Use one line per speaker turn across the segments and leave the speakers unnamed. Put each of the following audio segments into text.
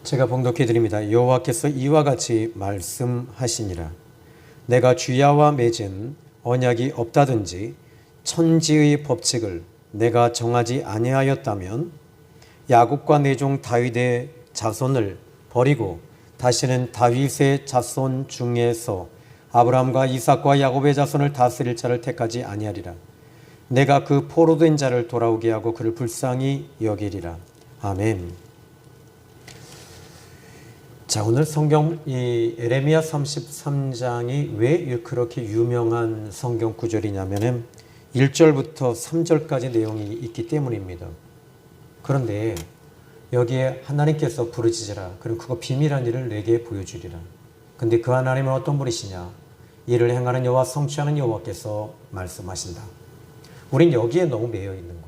제가 봉독해 드립니다. 여호와께서 이와 같이 말씀하시니라. 내가 주야와 맺은 언약이 없다든지 천지의 법칙을 내가 정하지 아니하였다면 야곱과 내 종 다윗의 자손을 버리고 다시는 다윗의 자손 중에서 아브라함과 이삭과 야곱의 자손을 다스릴 자를 택하지 아니하리라. 내가 그 포로된 자를 돌아오게 하고 그를 불쌍히 여기리라. 아멘. 자, 오늘 성경 이 에레미야 33장이 왜 그렇게 유명한 성경 구절이냐면은 1절부터 3절까지 내용이 있기 때문입니다. 그런데 여기에 하나님께서 부르짖으라. 그럼 그거 비밀한 일을 내게 보여주리라. 근데 그 하나님은 어떤 분이시냐? 이를 행하는 여호와 성취하는 여호와께서 말씀하신다. 우린 여기에 너무 매여 있는 거예요.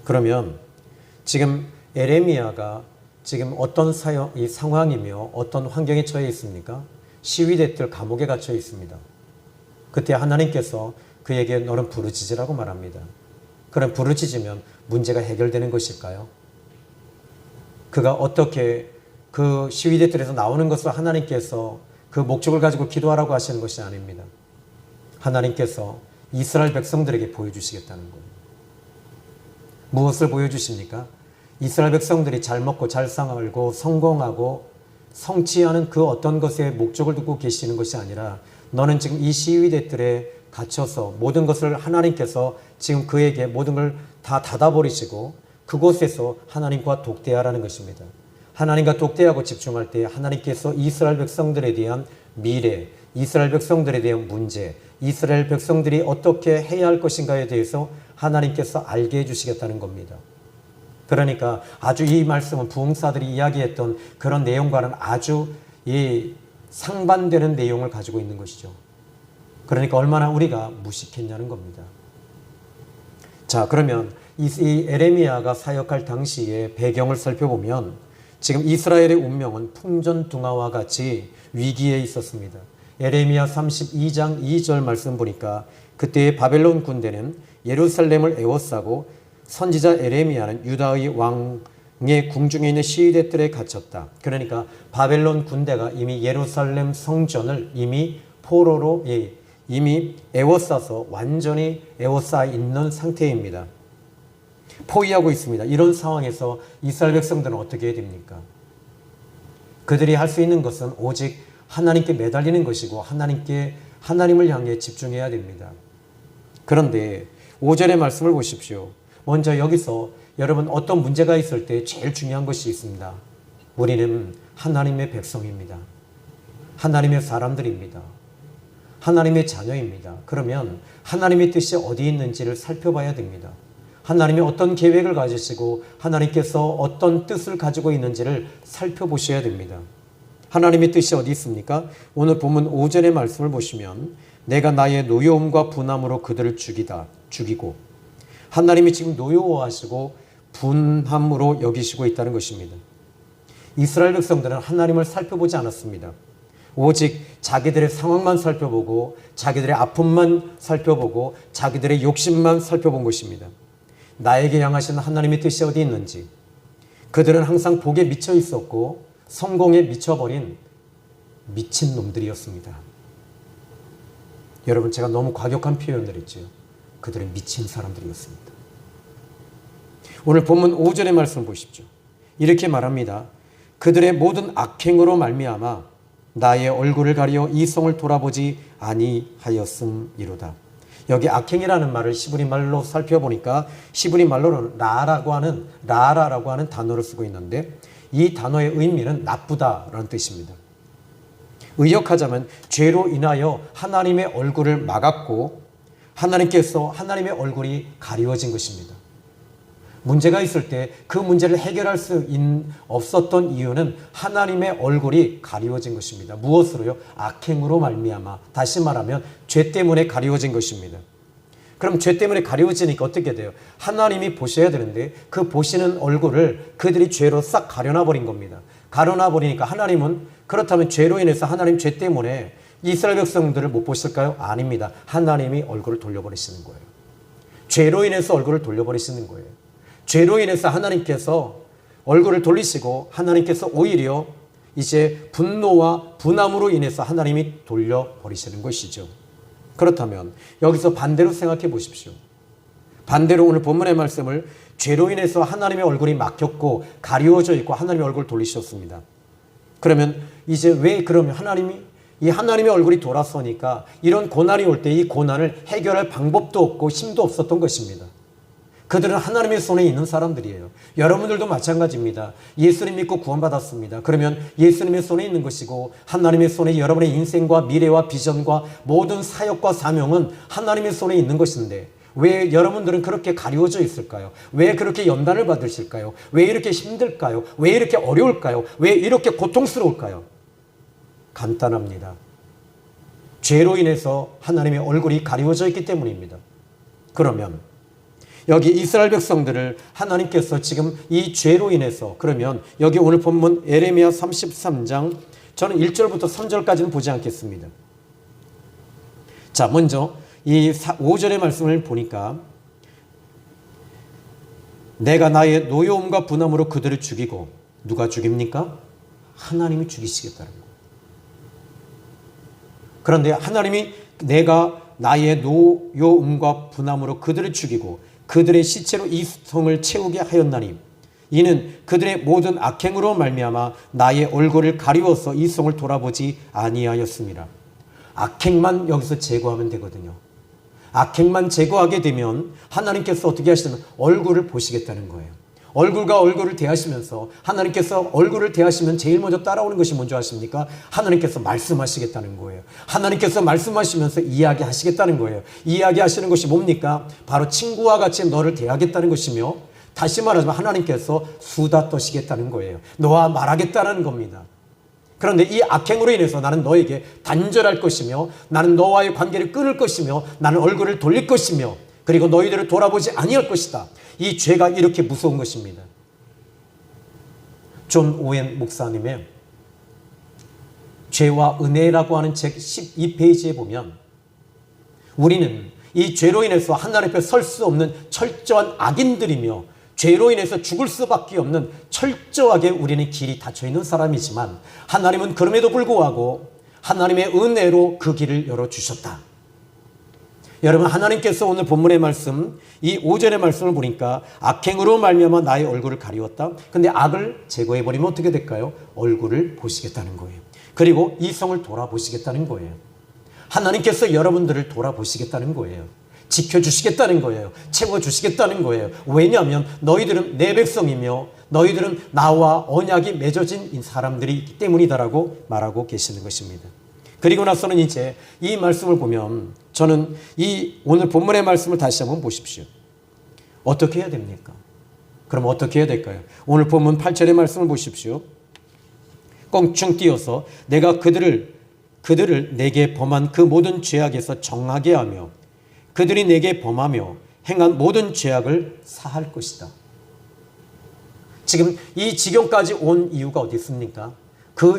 그러면 지금 에레미야가 지금 어떤 이 상황이며 어떤 환경에 처해 있습니까? 시위대들 감옥에 갇혀 있습니다. 그때 하나님께서 그에게 너는 부르짖으라고 말합니다. 그럼 부르짖으면 문제가 해결되는 것일까요? 그가 어떻게 그 시위대들에서 나오는 것을 하나님께서 그 목적을 가지고 기도하라고 하시는 것이 아닙니다. 하나님께서 이스라엘 백성들에게 보여주시겠다는 거예요. 무엇을 보여주십니까? 이스라엘 백성들이 잘 먹고 잘 살고 성공하고 성취하는 그 어떤 것에 목적을 두고 계시는 것이 아니라 너는 지금 이 시위대들에 갇혀서 모든 것을 하나님께서 지금 그에게 모든 걸 다 닫아버리시고 그곳에서 하나님과 독대하라는 것입니다. 하나님과 독대하고 집중할 때 하나님께서 이스라엘 백성들에 대한 미래, 이스라엘 백성들에 대한 문제, 이스라엘 백성들이 어떻게 해야 할 것인가에 대해서 하나님께서 알게 해주시겠다는 겁니다. 그러니까 아주 이 말씀은 부흥사들이 이야기했던 그런 내용과는 아주 상반되는 내용을 가지고 있는 것이죠. 그러니까 얼마나 우리가 무식했냐는 겁니다. 자, 그러면 이 에레미야가 사역할 당시의 배경을 살펴보면 지금 이스라엘의 운명은 풍전등화와 같이 위기에 있었습니다. 에레미야 32장 2절 말씀 보니까 그때의 바벨론 군대는 예루살렘을 에워싸고 선지자 에레미야는 유다의 왕의 궁중에 있는 시위대들에 갇혔다. 그러니까 바벨론 군대가 이미 예루살렘 성전을 이미 포로로 이미 에워싸서 완전히 에워싸 있는 상태입니다. 포위하고 있습니다. 이런 상황에서 이스라엘 백성들은 어떻게 해야 됩니까? 그들이 할 수 있는 것은 오직 하나님께 매달리는 것이고 하나님을 향해 집중해야 됩니다. 그런데 5절의 말씀을 보십시오. 먼저 여기서 여러분 어떤 문제가 있을 때 제일 중요한 것이 있습니다. 우리는 하나님의 백성입니다. 하나님의 사람들입니다. 하나님의 자녀입니다. 그러면 하나님의 뜻이 어디 있는지를 살펴봐야 됩니다. 하나님이 어떤 계획을 가지시고 하나님께서 어떤 뜻을 가지고 있는지를 살펴보셔야 됩니다. 하나님의 뜻이 어디 있습니까? 오늘 본문 5절의 말씀을 보시면 내가 나의 노여움과 분함으로 그들을 죽이고 하나님이 지금 노여워하시고 분함으로 여기시고 있다는 것입니다. 이스라엘 백성들은 하나님을 살펴보지 않았습니다. 오직 자기들의 상황만 살펴보고 자기들의 아픔만 살펴보고 자기들의 욕심만 살펴본 것입니다. 나에게 향하시는 하나님의 뜻이 어디 있는지 그들은 항상 복에 미쳐 있었고 성공에 미쳐버린 미친 놈들이었습니다. 여러분, 제가 너무 과격한 표현을 했죠. 그들은 미친 사람들이었습니다. 오늘 본문 5절의 말씀 보십시오. 이렇게 말합니다. 그들의 모든 악행으로 말미암아 나의 얼굴을 가리어 이 성을 돌아보지 아니하였음이로다. 여기 악행이라는 말을 히브리 말로 살펴보니까 히브리 말로는 라라라고 하는 단어를 쓰고 있는데 이 단어의 의미는 나쁘다라는 뜻입니다. 의역하자면 죄로 인하여 하나님의 얼굴을 막았고 하나님께서 하나님의 얼굴이 가리워진 것입니다. 문제가 있을 때 그 문제를 해결할 수 없었던 이유는 하나님의 얼굴이 가리워진 것입니다. 무엇으로요? 악행으로 말미암아. 다시 말하면 죄 때문에 가리워진 것입니다. 그럼 죄 때문에 가리워지니까 어떻게 돼요? 하나님이 보셔야 되는데 그 보시는 얼굴을 그들이 죄로 싹 가려놔버린 겁니다. 가려놔버리니까 하나님은 그렇다면 죄로 인해서 하나님 죄 때문에 이스라엘 백성들을 못 보실까요? 아닙니다. 하나님이 얼굴을 돌려버리시는 거예요. 죄로 인해서 얼굴을 돌려버리시는 거예요. 죄로 인해서 하나님께서 얼굴을 돌리시고 하나님께서 오히려 이제 분노와 분함으로 인해서 하나님이 돌려버리시는 것이죠. 그렇다면 여기서 반대로 생각해 보십시오. 반대로 오늘 본문의 말씀을 죄로 인해서 하나님의 얼굴이 막혔고 가리워져 있고 하나님의 얼굴을 돌리셨습니다. 그러면 이제 왜 그러면 하나님의 얼굴이 돌아서니까 이런 고난이 올 때 이 고난을 해결할 방법도 없고 힘도 없었던 것입니다. 그들은 하나님의 손에 있는 사람들이에요. 여러분들도 마찬가지입니다. 예수님 믿고 구원받았습니다. 그러면 예수님의 손에 있는 것이고 하나님의 손에 여러분의 인생과 미래와 비전과 모든 사역과 사명은 하나님의 손에 있는 것인데 왜 여러분들은 그렇게 가리워져 있을까요? 왜 그렇게 연단을 받으실까요? 왜 이렇게 힘들까요? 왜 이렇게 어려울까요? 왜 이렇게 고통스러울까요? 간단합니다. 죄로 인해서 하나님의 얼굴이 가리워져 있기 때문입니다. 그러면 여기 이스라엘 백성들을 하나님께서 지금 이 죄로 인해서 그러면 여기 오늘 본문 예레미야 33장 저는 1절부터 3절까지는 보지 않겠습니다. 자, 먼저 이 5절의 말씀을 보니까 내가 나의 노여움과 분함으로 그들을 죽이고 누가 죽입니까? 하나님이 죽이시겠다는 거예요. 그런데 하나님이 내가 나의 노여움과 분함으로 그들을 죽이고 그들의 시체로 이 성을 채우게 하였나니 이는 그들의 모든 악행으로 말미암아 나의 얼굴을 가리워서 이 성을 돌아보지 아니하였습니다. 악행만 여기서 제거하면 되거든요. 악행만 제거하게 되면 하나님께서 어떻게 하시냐면 얼굴을 보시겠다는 거예요. 얼굴과 얼굴을 대하시면서 하나님께서 얼굴을 대하시면 제일 먼저 따라오는 것이 뭔지 아십니까? 하나님께서 말씀하시겠다는 거예요. 하나님께서 말씀하시면서 이야기하시겠다는 거예요. 이야기하시는 것이 뭡니까? 바로 친구와 같이 너를 대하겠다는 것이며 다시 말하자면 하나님께서 수다 떠시겠다는 거예요. 너와 말하겠다는 겁니다. 그런데 이 악행으로 인해서 나는 너에게 단절할 것이며 나는 너와의 관계를 끊을 것이며 나는 얼굴을 돌릴 것이며 그리고 너희들을 돌아보지 아니할 것이다. 이 죄가 이렇게 무서운 것입니다. 존 오웬 목사님의 죄와 은혜라고 하는 책 12페이지에 보면 우리는 이 죄로 인해서 하나님 앞에 설 수 없는 철저한 악인들이며 죄로 인해서 죽을 수밖에 없는 철저하게 우리는 길이 닫혀있는 사람이지만 하나님은 그럼에도 불구하고 하나님의 은혜로 그 길을 열어주셨다. 여러분, 하나님께서 오늘 본문의 말씀 이 5절의 말씀을 보니까 악행으로 말미암아 나의 얼굴을 가리웠다. 근데 악을 제거해버리면 어떻게 될까요? 얼굴을 보시겠다는 거예요. 그리고 이 성을 돌아보시겠다는 거예요. 하나님께서 여러분들을 돌아보시겠다는 거예요. 지켜주시겠다는 거예요. 채워주시겠다는 거예요. 왜냐하면 너희들은 내 백성이며 너희들은 나와 언약이 맺어진 사람들이기 때문이다라고 말하고 계시는 것입니다. 그리고 나서는 이제 이 말씀을 보면 저는 이 오늘 본문의 말씀을 다시 한번 보십시오. 어떻게 해야 됩니까? 그럼 어떻게 해야 될까요? 오늘 본문 8절의 말씀을 보십시오. 껑충 띄어서 내가 그들을 내게 범한 그 모든 죄악에서 정하게 하며 그들이 내게 범하며 행한 모든 죄악을 사할 것이다. 지금 이 지경까지 온 이유가 어디 있습니까?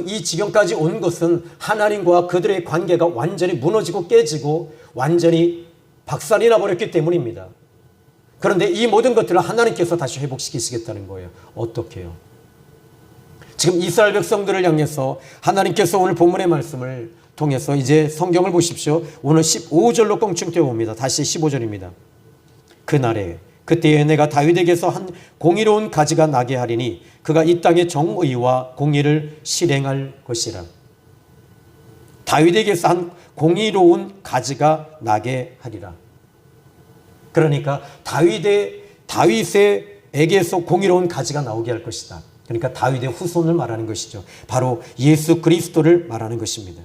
이 지경까지 온 것은 하나님과 그들의 관계가 완전히 무너지고 깨지고 완전히 박살이 나버렸기 때문입니다. 그런데 이 모든 것들을 하나님께서 다시 회복시키시겠다는 거예요. 어떻게 해요? 지금 이스라엘 백성들을 향해서 하나님께서 오늘 본문의 말씀을 통해서 이제 성경을 보십시오. 오늘 15절로 껑충 떼어봅니다. 다시 15절입니다. 그때에 내가 다윗에게서 한 공의로운 가지가 나게 하리니 그가 이 땅의 정의와 공의를 실행할 것이라. 다윗에게서 한 공의로운 가지가 나게 하리라. 그러니까 다윗에게서 공의로운 가지가 나오게 할 것이다. 그러니까 다윗의 후손을 말하는 것이죠. 바로 예수 그리스도를 말하는 것입니다.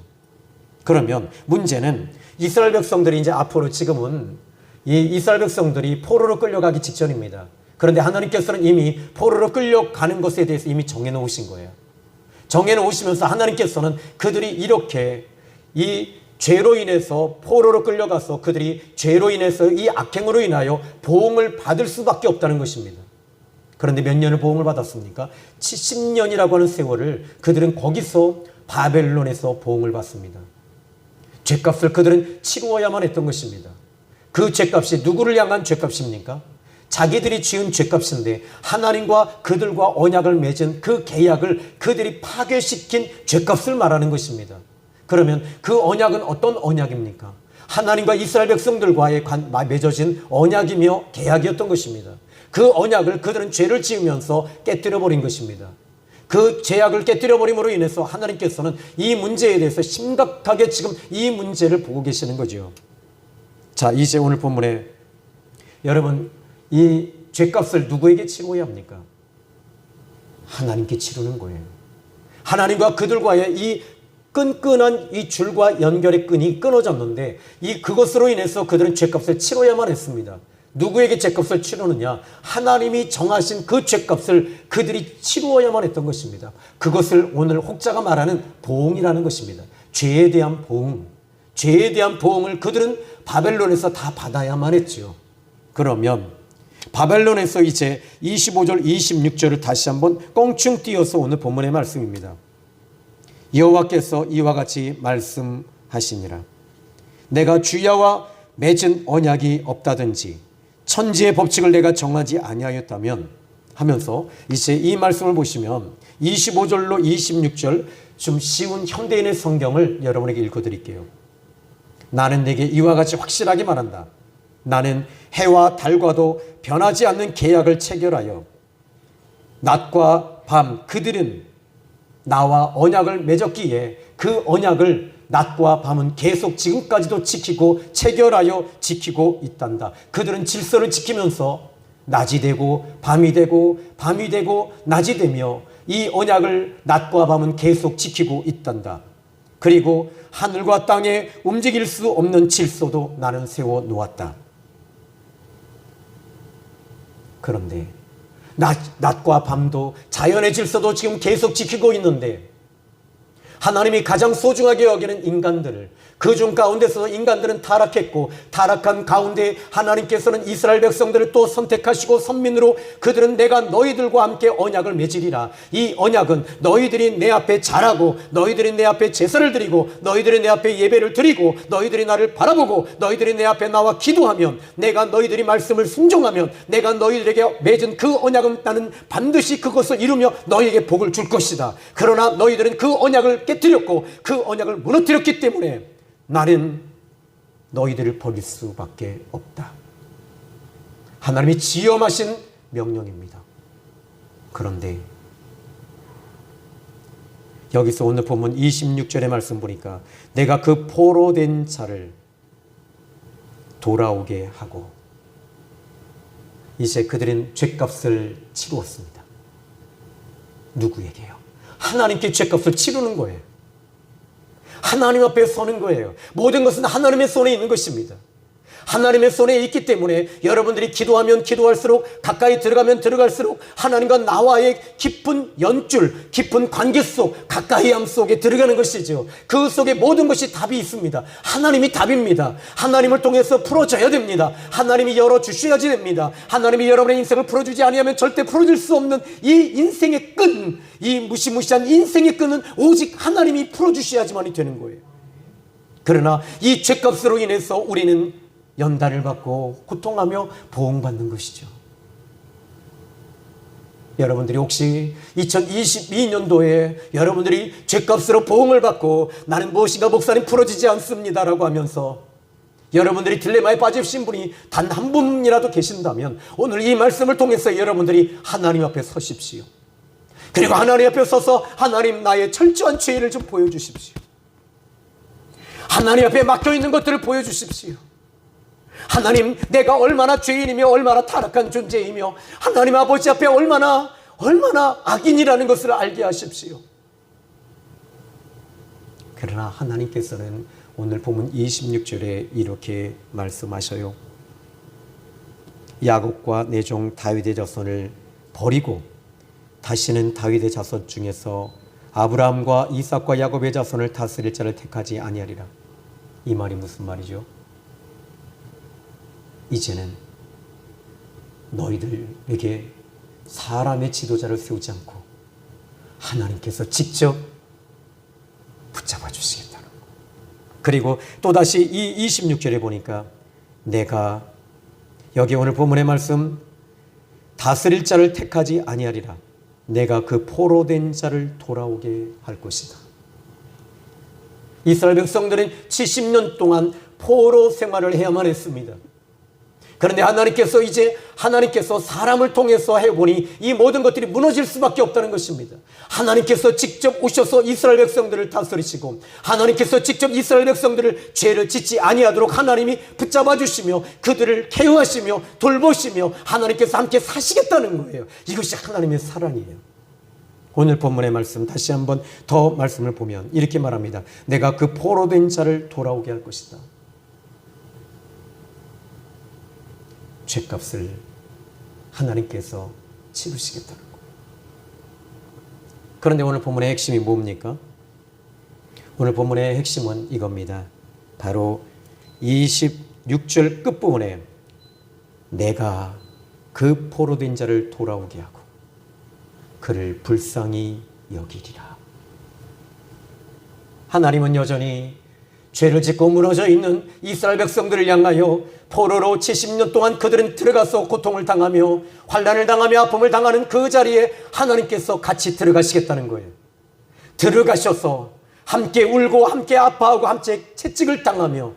그러면 문제는 이스라엘 백성들이 이제 앞으로 지금은 이 이스라엘 백성들이 포로로 끌려가기 직전입니다. 그런데 하나님께서는 이미 포로로 끌려가는 것에 대해서 이미 정해놓으신 거예요. 정해놓으시면서 하나님께서는 그들이 이렇게 이 죄로 인해서 포로로 끌려가서 그들이 죄로 인해서 이 악행으로 인하여 보응을 받을 수밖에 없다는 것입니다. 그런데 몇 년을 보응을 받았습니까? 70년이라고 하는 세월을 그들은 거기서 바벨론에서 보응을 받습니다. 죄값을 그들은 치루어야만 했던 것입니다. 그 죄값이 누구를 향한 죄값입니까? 자기들이 지은 죄값인데 하나님과 그들과 언약을 맺은 그 계약을 그들이 파괴시킨 죄값을 말하는 것입니다. 그러면 그 언약은 어떤 언약입니까? 하나님과 이스라엘 백성들과의 맺어진 언약이며 계약이었던 것입니다. 그 언약을 그들은 죄를 지으면서 깨뜨려 버린 것입니다. 그 제약을 깨뜨려 버림으로 인해서 하나님께서는 이 문제에 대해서 심각하게 지금 이 문제를 보고 계시는 거죠. 자, 이제 오늘 본문에 여러분, 이 죄값을 누구에게 치러야 합니까? 하나님께 치르는 거예요. 하나님과 그들과의 이 끈끈한 이 줄과 연결의 끈이 끊어졌는데 그것으로 인해서 그들은 죄값을 치러야만 했습니다. 누구에게 죄값을 치르느냐? 하나님이 정하신 그 죄값을 그들이 치루어야만 했던 것입니다. 그것을 오늘 혹자가 말하는 보응이라는 것입니다. 죄에 대한 보응. 죄에 대한 보응을 그들은 바벨론에서 다 받아야만 했죠. 그러면 바벨론에서 이제 25절 26절을 다시 한번 껑충 띄어서 오늘 본문의 말씀입니다. 여호와께서 이와 같이 말씀하시니라. 내가 주야와 맺은 언약이 없다든지 천지의 법칙을 내가 정하지 아니하였다면 하면서 이제 이 말씀을 보시면 25절로 26절 좀 쉬운 현대인의 성경을 여러분에게 읽어드릴게요. 나는 내게 이와 같이 확실하게 말한다. 나는 해와 달과도 변하지 않는 계약을 체결하여 낮과 밤 그들은 나와 언약을 맺었기에 그 언약을 낮과 밤은 계속 지금까지도 지키고 체결하여 지키고 있단다. 그들은 질서를 지키면서 낮이 되고 밤이 되고 밤이 되고 낮이 되며 이 언약을 낮과 밤은 계속 지키고 있단다. 그리고 하늘과 땅에 움직일 수 없는 질서도 나는 세워 놓았다. 그런데 낮과 밤도 자연의 질서도 지금 계속 지키고 있는데 하나님이 가장 소중하게 여기는 인간들을 그중 가운데서 인간들은 타락했고 타락한 가운데 하나님께서는 이스라엘 백성들을 또 선택하시고 선민으로 그들은 내가 너희들과 함께 언약을 맺으리라. 이 언약은 너희들이 내 앞에 잘하고 너희들이 내 앞에 제사를 드리고 너희들이 내 앞에 예배를 드리고 너희들이 나를 바라보고 너희들이 내 앞에 나와 기도하면 내가 너희들이 말씀을 순종하면 내가 너희들에게 맺은 그 언약은 나는 반드시 그것을 이루며 너희에게 복을 줄 것이다. 그러나 너희들은 그 언약을 깨뜨렸고 그 언약을 무너뜨렸기 때문에 나는 너희들을 버릴 수밖에 없다. 하나님이 지엄하신 명령입니다. 그런데 여기서 오늘 본문 26절의 말씀 보니까 내가 그 포로된 자를 돌아오게 하고 이제 그들은 죄값을 치루었습니다. 누구에게요? 하나님께 죄값을 치르는 거예요. 하나님 앞에 서는 거예요. 모든 것은 하나님의 손에 있는 것입니다. 하나님의 손에 있기 때문에 여러분들이 기도하면 기도할수록 가까이 들어가면 들어갈수록 하나님과 나와의 깊은 연줄, 깊은 관계 속, 가까이함 속에 들어가는 것이죠. 그 속에 모든 것이 답이 있습니다. 하나님이 답입니다. 하나님을 통해서 풀어져야 됩니다. 하나님이 열어주셔야지 됩니다. 하나님이 여러분의 인생을 풀어주지 아니하면 절대 풀어질 수 없는 이 인생의 끈, 이 무시무시한 인생의 끈은 오직 하나님이 풀어주셔야지만이 되는 거예요. 그러나 이 죄값으로 인해서 우리는 연단을 받고 고통하며 보응받는 것이죠. 여러분들이 혹시 2022년도에 여러분들이 죄값으로 보응을 받고 나는 무엇인가 목사님 풀어지지 않습니다라고 하면서 여러분들이 딜레마에 빠지신 분이 단 한 분이라도 계신다면 오늘 이 말씀을 통해서 여러분들이 하나님 앞에 서십시오. 그리고 하나님 앞에 서서 하나님 나의 철저한 죄를 좀 보여주십시오. 하나님 앞에 막혀있는 것들을 보여주십시오. 하나님, 내가 얼마나 죄인이며 얼마나 타락한 존재이며 하나님 아버지 앞에 얼마나 악인이라는 것을 알게 하십시오. 그러나 하나님께서는 오늘 본문 26절에 이렇게 말씀하셔요. 야곱과 내 종 다윗의 자손을 버리고 다시는 다윗의 자손 중에서 아브라함과 이삭과 야곱의 자손을 다스릴 자를 택하지 아니하리라. 이 말이 무슨 말이죠? 이제는 너희들에게 사람의 지도자를 세우지 않고 하나님께서 직접 붙잡아 주시겠다는 거. 그리고 또다시 이 26절에 보니까 내가 여기 오늘 본문의 말씀 다스릴 자를 택하지 아니하리라. 내가 그 포로된 자를 돌아오게 할 것이다. 이스라엘 백성들은 70년 동안 포로 생활을 해야만 했습니다. 그런데 하나님께서 사람을 통해서 해보니 이 모든 것들이 무너질 수밖에 없다는 것입니다. 하나님께서 직접 오셔서 이스라엘 백성들을 다스리시고, 하나님께서 직접 이스라엘 백성들을 죄를 짓지 아니하도록 하나님이 붙잡아 주시며 그들을 케어하시며 돌보시며 하나님께서 함께 사시겠다는 거예요. 이것이 하나님의 사랑이에요. 오늘 본문의 말씀 다시 한번 더 말씀을 보면 이렇게 말합니다. 내가 그 포로된 자를 돌아오게 할 것이다. 죄값을 하나님께서 치르시겠다는 거예요. 그런데 오늘 본문의 핵심이 뭡니까? 오늘 본문의 핵심은 이겁니다. 바로 26절 끝부분에 내가 그 포로된 자를 돌아오게 하고 그를 불쌍히 여기리라. 하나님은 여전히 죄를 짓고 무너져 있는 이스라엘 백성들을 향하여 포로로 70년 동안 그들은 들어가서 고통을 당하며 환난을 당하며 아픔을 당하는 그 자리에 하나님께서 같이 들어가시겠다는 거예요. 들어가셔서 함께 울고 함께 아파하고 함께 채찍을 당하며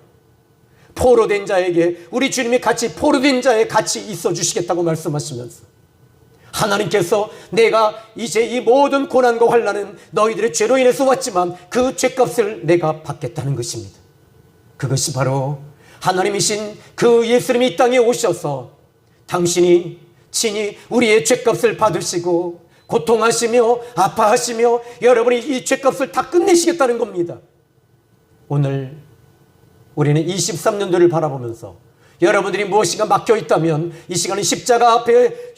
포로된 자에게 우리 주님이 같이 포로된 자에 같이 있어 주시겠다고 말씀하시면서 하나님께서 내가 이제 이 모든 고난과 환난은 너희들의 죄로 인해서 왔지만 그 죄값을 내가 받겠다는 것입니다. 그것이 바로 하나님이신 그 예수님이 이 땅에 오셔서 당신이 친히 우리의 죄값을 받으시고 고통하시며 아파하시며 여러분이 이 죄값을 다 끝내시겠다는 겁니다. 오늘 우리는 23년도를 바라보면서 여러분들이 무엇인가 막혀 있다면 이 시간은 십자가 앞에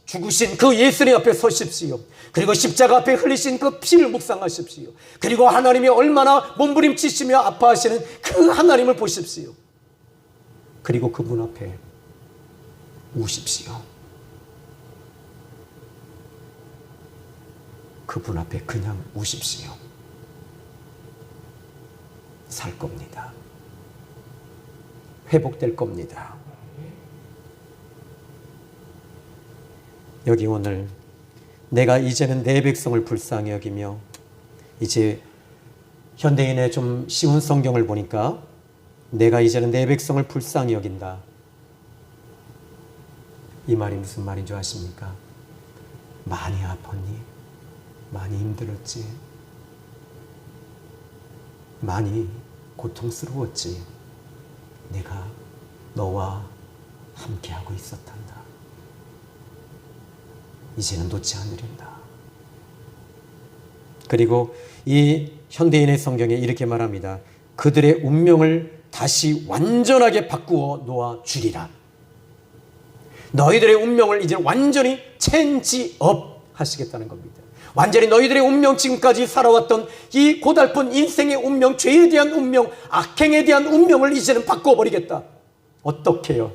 죽으신 그 예수님 앞에 서십시오. 그리고 십자가 앞에 흘리신 그 피를 묵상하십시오. 그리고 하나님이 얼마나 몸부림치시며 아파하시는 그 하나님을 보십시오. 그리고 그분 앞에 우십시오. 그분 앞에 그냥 우십시오. 살 겁니다. 회복될 겁니다. 여기 오늘 내가 이제는 내 백성을 불쌍히 여기며, 이제 현대인의 좀 쉬운 성경을 보니까 내가 이제는 내 백성을 불쌍히 여긴다. 이 말이 무슨 말인 줄 아십니까? 많이 아팠니? 많이 힘들었지? 많이 고통스러웠지? 내가 너와 함께하고 있었단다. 이제는 놓지 않으린다. 그리고 이 현대인의 성경에 이렇게 말합니다. 그들의 운명을 다시 완전하게 바꾸어 놓아 주리라. 너희들의 운명을 이제 완전히 체인지업 하시겠다는 겁니다. 완전히 너희들의 운명, 지금까지 살아왔던 이 고달픈 인생의 운명, 죄에 대한 운명, 악행에 대한 운명을 이제는 바꿔버리겠다. 어떻게요?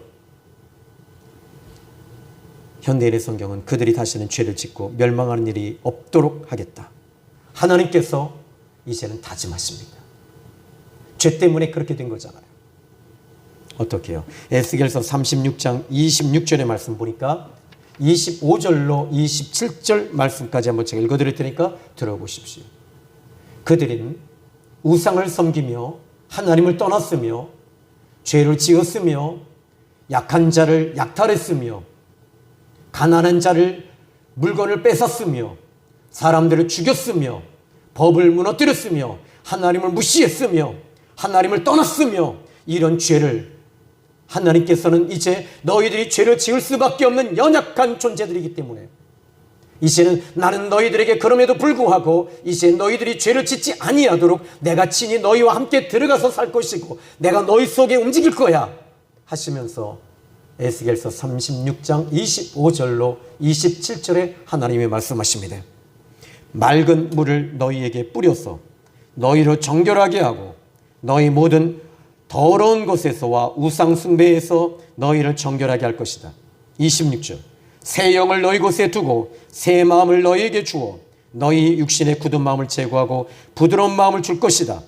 현대인의 성경은 그들이 다시는 죄를 짓고 멸망하는 일이 없도록 하겠다. 하나님께서 이제는 다짐하십니다. 죄 때문에 그렇게 된 거잖아요. 어떻게요? 에스겔서 36장 26절의 말씀 보니까 25절로 27절 말씀까지 한번 제가 읽어드릴 테니까 들어보십시오. 그들은 우상을 섬기며 하나님을 떠났으며 죄를 지었으며 약한 자를 약탈했으며 가난한 자를 물건을 뺏었으며 사람들을 죽였으며 법을 무너뜨렸으며 하나님을 무시했으며 하나님을 떠났으며 이런 죄를 하나님께서는 이제 너희들이 죄를 지을 수밖에 없는 연약한 존재들이기 때문에 이제는 나는 너희들에게 그럼에도 불구하고 이제 너희들이 죄를 짓지 아니하도록 내가 친히 너희와 함께 들어가서 살 것이고 내가 너희 속에 움직일 거야 하시면서 에스겔서 36장 25절로 27절에 하나님이 말씀하십니다. 맑은 물을 너희에게 뿌려서 너희를 정결하게 하고 너희 모든 더러운 곳에서와 우상 숭배에서 너희를 정결하게 할 것이다. 26절 새 영을 너희 곳에 두고 새 마음을 너희에게 주어 너희 육신의 굳은 마음을 제거하고 부드러운 마음을 줄 것이다.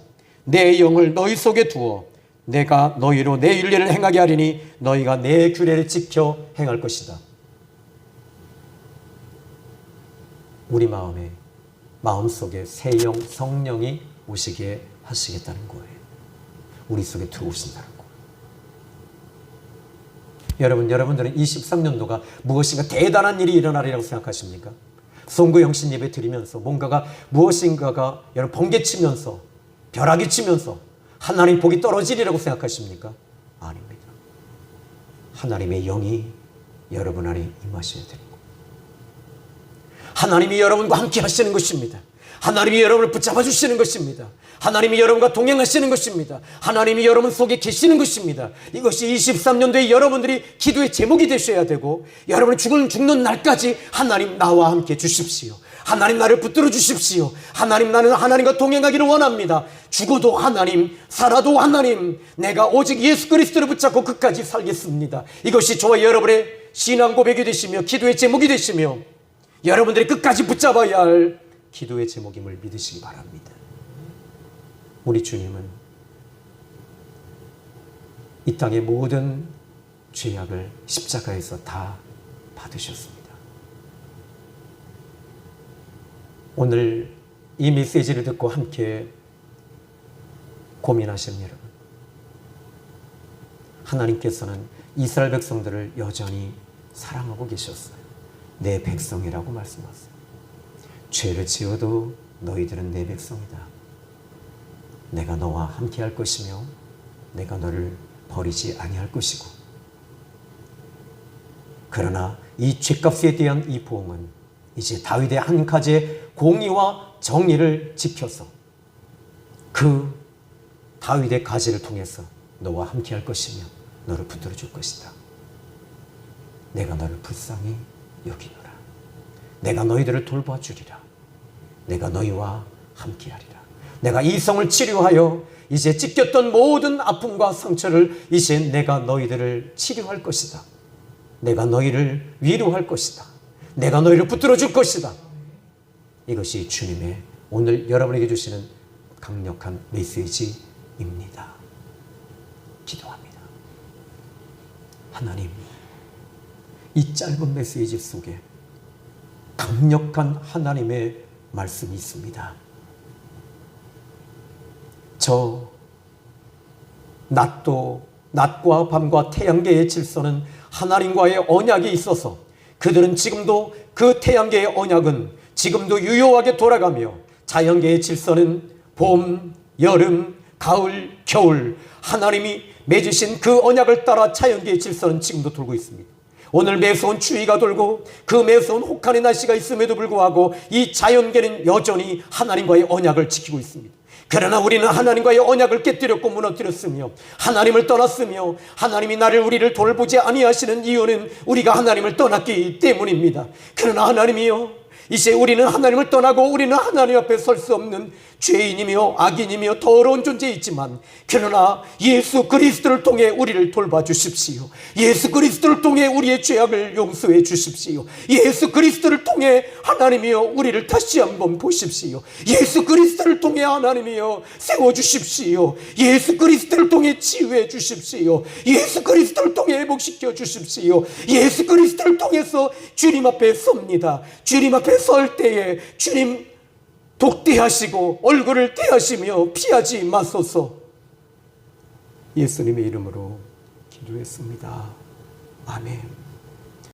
내 영을 너희 속에 두어 내가 너희로 내 윤례를 행하게 하리니 너희가 내 규례를 지켜 행할 것이다. 우리 마음속에 새영 성령이 오시게 하시겠다는 거예요. 우리 속에 들어오신다는 거예요. 여러분들은 23년도가 무엇인가 대단한 일이 일어나리라고 생각하십니까? 송구 영신 예배 드리면서 뭔가가 무엇인가가 여러분 번개치면서 벼락이 치면서 하나님 복이 떨어지리라고 생각하십니까? 아닙니다. 하나님의 영이 여러분 안에 임하셔야 되는 거예요. 하나님이 여러분과 함께 하시는 것입니다. 하나님이 여러분을 붙잡아 주시는 것입니다. 하나님이 여러분과 동행하시는 것입니다. 하나님이 여러분 속에 계시는 것입니다. 이것이 23년도에 여러분들이 기도의 제목이 되셔야 되고, 여러분이 죽는 날까지 하나님 나와 함께 주십시오. 하나님 나를 붙들어 주십시오. 하나님 나는 하나님과 동행하기를 원합니다. 죽어도 하나님, 살아도 하나님, 내가 오직 예수 그리스도를 붙잡고 끝까지 살겠습니다. 이것이 저와 여러분의 신앙 고백이 되시며 기도의 제목이 되시며 여러분들이 끝까지 붙잡아야 할 기도의 제목임을 믿으시기 바랍니다. 우리 주님은 이 땅의 모든 죄악을 십자가에서 다 받으셨습니다. 오늘 이 메시지를 듣고 함께 고민하시는 여러분, 하나님께서는 이스라엘 백성들을 여전히 사랑하고 계셨어요. 내 백성이라고 말씀하세요. 죄를 지어도 너희들은 내 백성이다. 내가 너와 함께 할 것이며 내가 너를 버리지 아니할 것이고, 그러나 이 죄값에 대한 이 보응은 이제 다윗의 한 가지의 공의와 정의를 지켜서 그 다윗의 가지를 통해서 너와 함께 할 것이며 너를 붙들어 줄 것이다. 내가 너를 불쌍히 여기노라. 내가 너희들을 돌봐주리라. 내가 너희와 함께하리라. 내가 이 성을 치료하여 이제 찢겼던 모든 아픔과 상처를 이제 내가 너희들을 치료할 것이다. 내가 너희를 위로할 것이다. 내가 너희를 붙들어 줄 것이다. 이것이 주님의 오늘 여러분에게 주시는 강력한 메시지입니다. 기도합니다. 하나님, 이 짧은 메시지 속에 강력한 하나님의 말씀이 있습니다. 저 낮과 밤과 태양계의 질서는 하나님과의 언약이 있어서 그들은 지금도 그 태양계의 언약은 지금도 유효하게 돌아가며 자연계의 질서는 봄, 여름, 가을, 겨울 하나님이 맺으신 그 언약을 따라 자연계의 질서는 지금도 돌고 있습니다. 오늘 매서운 추위가 돌고 그 매서운 혹한의 날씨가 있음에도 불구하고 이 자연계는 여전히 하나님과의 언약을 지키고 있습니다. 그러나 우리는 하나님과의 언약을 깨뜨렸고 무너뜨렸으며 하나님을 떠났으며 하나님이 우리를 돌보지 아니하시는 이유는 우리가 하나님을 떠났기 때문입니다. 그러나 하나님이여, 이제 우리는 하나님을 떠나고 우리는 하나님 앞에 설 수 없는 죄인이며 악인이며 더러운 존재이지만, 그러나 예수 그리스도를 통해 우리를 돌봐주십시오. 예수 그리스도를 통해 우리의 죄악을 용서해 주십시오. 예수 그리스도를 통해 하나님이여 우리를 다시 한번 보십시오. 예수 그리스도를 통해 하나님이여 세워주십시오. 예수 그리스도를 통해 치유해 주십시오. 예수 그리스도를 통해 회복시켜 주십시오. 예수 그리스도를 통해서 주님 앞에 섭니다. 주님 앞에 설 때에 주님 독대하시고 얼굴을 대하시며 피하지 마소서. 예수님의 이름으로 기도했습니다. 아멘.